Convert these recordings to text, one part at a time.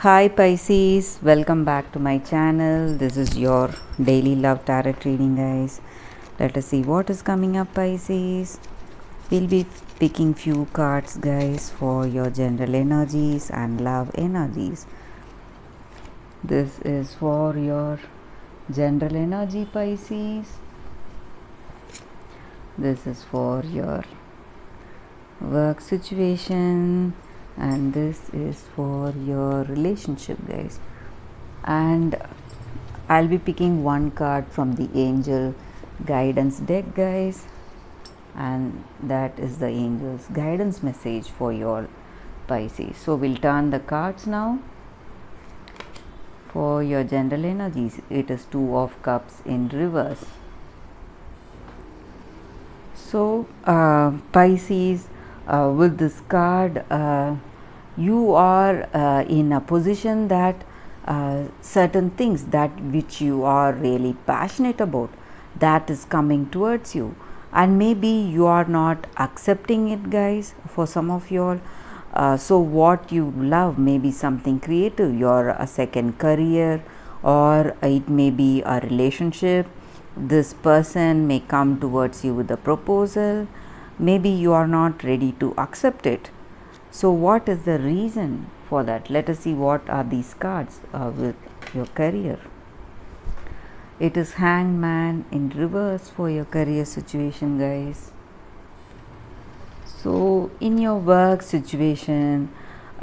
Hi Pisces, welcome back to my channel. This is your daily love tarot reading, guys. Let us see what is coming up, Pisces. We'll be picking few cards, guys, for your general energies and love energies. This is for your general energy, Pisces. This is for your work situation, and this is for your relationship, guys. And I'll be picking one card from the angel guidance deck, guys, and that is the angel's guidance message for your Pisces. So we'll turn the cards now. For your general energies, it is Two of Cups in reverse. So Pisces, with this card, you are in a position that certain things that which you are really passionate about, that is coming towards you, and maybe you are not accepting it, guys, for some of you. So what you love may be something creative, your a second career, or it may be a relationship. This person may come towards you with a proposal. Maybe you are not ready to accept it. So what is the reason for that? Let us see what are these cards with your career. It is Hangman in reverse for your career situation, guys. So in your work situation,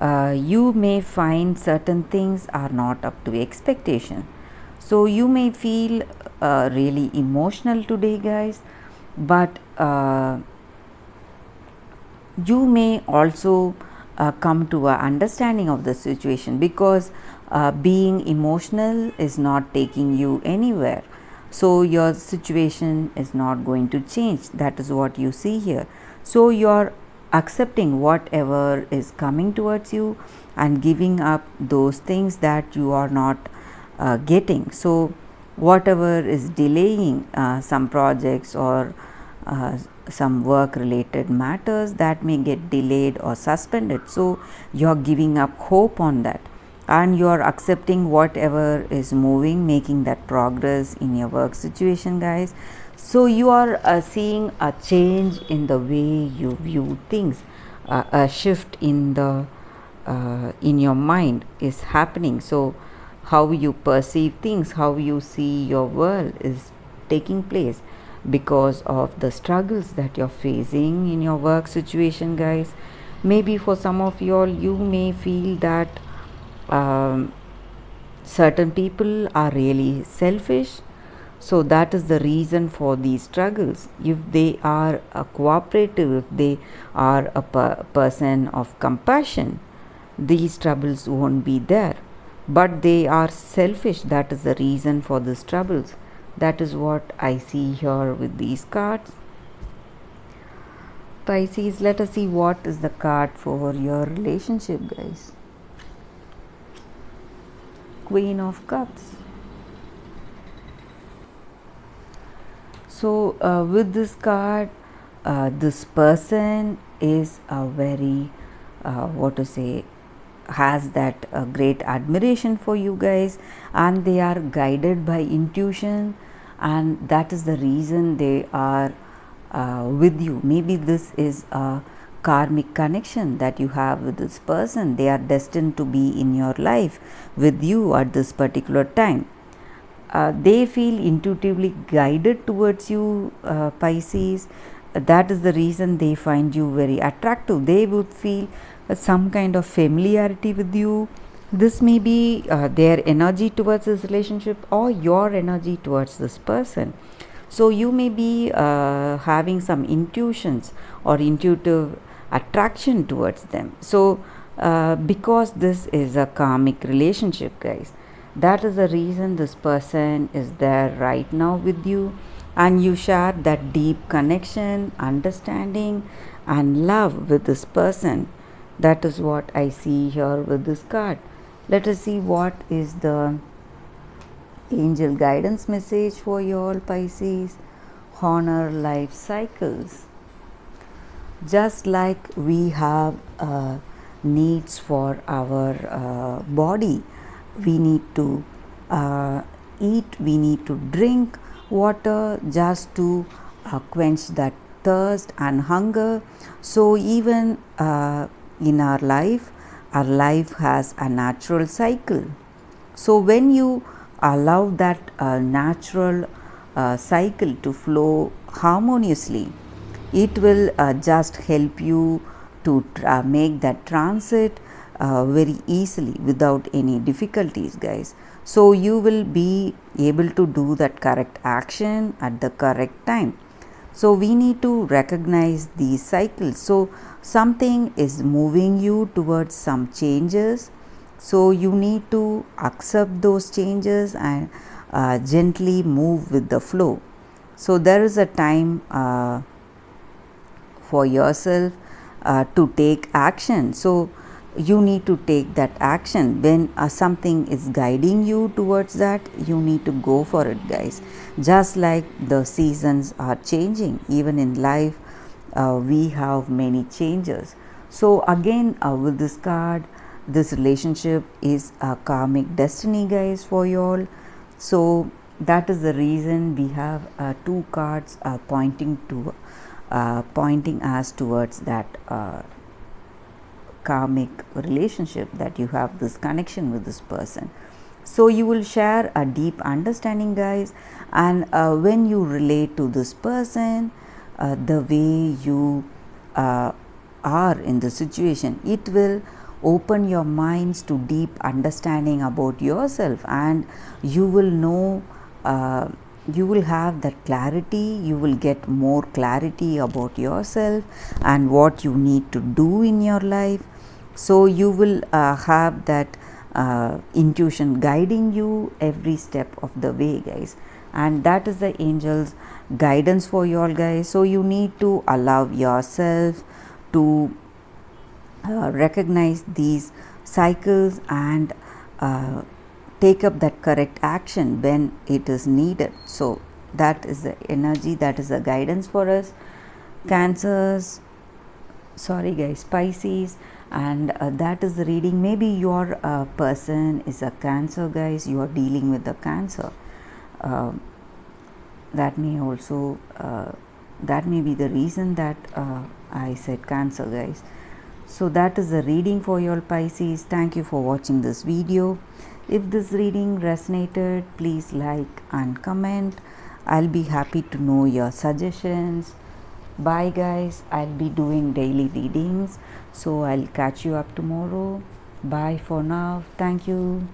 you may find certain things are not up to expectation. So you may feel really emotional today, guys, but you may also come to an understanding of the situation, because being emotional is not taking you anywhere. So your situation is not going to change. That is what you see here. So you're accepting whatever is coming towards you and giving up those things that you are not getting. So whatever is delaying some projects or some work related matters, that may get delayed or suspended. So you're giving up hope on that, and you're accepting whatever is moving, making that progress in your work situation, guys. So you are seeing a change in the way you view things. A shift in the in your mind is happening. So how you perceive things, how you see your world is taking place because of the struggles that you're facing in your work situation, guys. Maybe for some of you all, you may feel that certain people are really selfish. So that is the reason for these struggles. If they are a cooperative, if they are a person of compassion, these troubles won't be there. But they are selfish. That is the reason for these troubles. That is what I see here with these cards. Pisces, let us see what is the card for your relationship, guys. Queen of Cups. So with this card, this person is a very what to say, has that great admiration for you guys, and they are guided by intuition, and that is the reason they are with you. Maybe this is a karmic connection that you have with this person. They are destined to be in your life with you at this particular time. They feel intuitively guided towards you, Pisces. That is the reason they find you very attractive. They would feel some kind of familiarity with you. This may be their energy towards this relationship or your energy towards this person. So you may be having some intuitions or intuitive attraction towards them. So because this is a karmic relationship, guys, that is the reason this person is there right now with you, and you share that deep connection, understanding, and love with this person. That is what I see here with this card. Let us see what is the angel guidance message for you all, Pisces. Honor life cycles. Just like we have needs for our body. We need to eat, we need to drink water just to quench that thirst and hunger. So even in our life has a natural cycle. So when you allow that natural cycle to flow harmoniously, it will just help you to make that transit very easily without any difficulties, guys. So you will be able to do that correct action at the correct time. So we need to recognize these cycles. So something is moving you towards some changes, so you need to accept those changes and gently move with the flow. So there is a time for yourself to take action. So you need to take that action when something is guiding you towards that. You need to go for it, guys. Just like the seasons are changing, even in life we have many changes. So again, with this card, this relationship is a karmic destiny, guys, for you all. So that is the reason we have two cards pointing us towards that karmic relationship, that you have this connection with this person. So you will share a deep understanding, guys, and when you relate to this person, the way you are in the situation, it will open your minds to deep understanding about yourself, and you will know, you will have that clarity. You will get more clarity about yourself and what you need to do in your life. So you will have that intuition guiding you every step of the way, guys, and that is the angels guidance for you all, guys. So you need to allow yourself to recognize these cycles and take up that correct action when it is needed. So that is the energy, that is the guidance for us, Cancers, sorry guys, Pisces, and that is the reading. Maybe your person is a Cancer, guys. You are dealing with the Cancer. That may also that may be the reason that I said Cancer, guys. So that is the reading for your Pisces. Thank you for watching this video. If this reading resonated, please like and comment. I'll be happy to know your suggestions. Bye guys. I'll be doing daily readings, so I'll catch you up tomorrow. Bye for now. Thank you.